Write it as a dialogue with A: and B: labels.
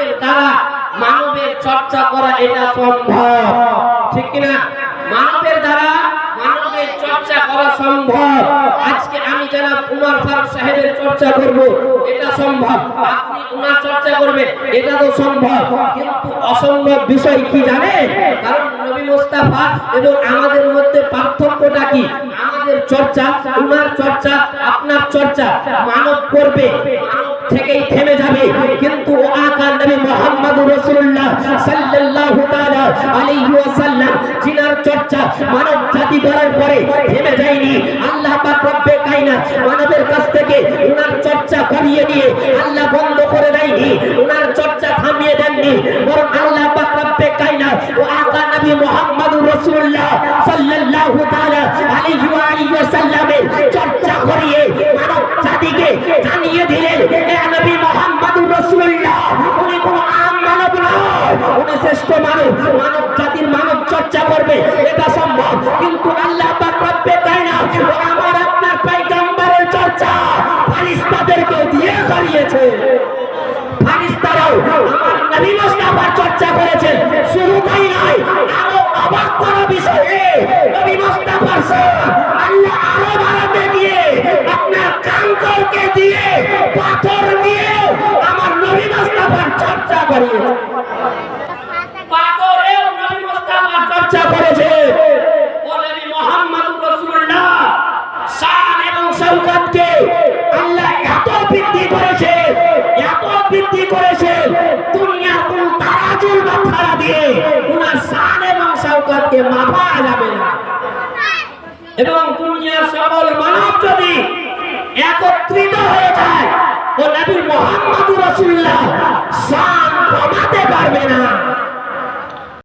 A: মানবের দ্বারা মানবের চর্চা করা এটা সম্ভব, ঠিক কিনা? মানবের দ্বারা মানবের চর্চা করা সম্ভব। আজকে আমি জনাব উমর ফারুক সাহেবের চর্চা করব, এটা সম্ভব। আপনি উনার চর্চা করবেন, এটা তো সম্ভব। কিন্তু অসম্ভব বিষয় কি জানেন? কারণ নবী মুস্তাফা এবং আমাদের মধ্যে পার্থক্যটা কি? আমাদের চর্চা, উনার চর্চা, আপনার চর্চা মানব করবে, মানব থেকেই থেমে যাবে। কিন্তু আকা নবী মুহাম্মদুর রাসূলুল্লাহ সাল্লাল্লাহু তাআলা আলাইহি ওয়াসাল্লাম জিনার চর্চা মানব জাতি করার পরে থেমে যায়নি। আল্লাহ পাক রব্বে কায়নাত মানবের কাছ থেকে উনার চর্চা করিয়ে নিয়ে আল্লাহ বন্ধ করে দেয়নি, উনার চর্চা থামিয়ে দেননি, বরং আল্লাহ পাক রব্বে কায়নাত ও আকা নবী মুহাম্মদুর রাসূলুল্লাহ সাল্লাল্লাহু তাআলা আলাইহি ওয়াসাল্লামের চর্চা করিয়ে মানব জাতিকে জানিয়ে দিলেন, এ নবী মুহাম্মদুর রাসূলুল্লাহ উনি কোন আম মানব নয়, উনি শ্রেষ্ঠ মানব। মানব জাতির মানব চর্চা করবে, এটা সম্ভব। কিন্তু আল্লাহ পাক রব্বে কায়নাত ও আমার আপনার পয়গম্বরের চর্চা ফেরেশতাদেরকে দিয়ে করিয়েছে। ফেরেশতারাও আমার নবী মুস্তাফার চর্চা করেছেন। শুধু তাই নয়, আরো অবাক করা বিষয়, নবী মুস্তাফার আল্লাহ আরো বাড়াতে গিয়ে আপনার কাঙ্করকে দিয়ে পাথর দিয়ে আমার নবী মুস্তাফার চর্চা করিয়েছে। পাথরেও নবী মুস্তাফার চর্চা করেছে। ও নবী মুহাম্মদুর রাসূলুল্লাহ শান এবং শওকতকে আল্লাহ এত বৃদ্ধি করেছে, এত বৃদ্ধি করেছে, দুনিয়ার কোন তারাজুল মাথারা দিয়ে উনার শান এবং শওকতকে মাপা যাবে না। এবং দুনিয়ার সকল মানব যদি একত্রিত হয়ে যায় ও নবী মুহাম্মদুর রাসূলুল্লাহ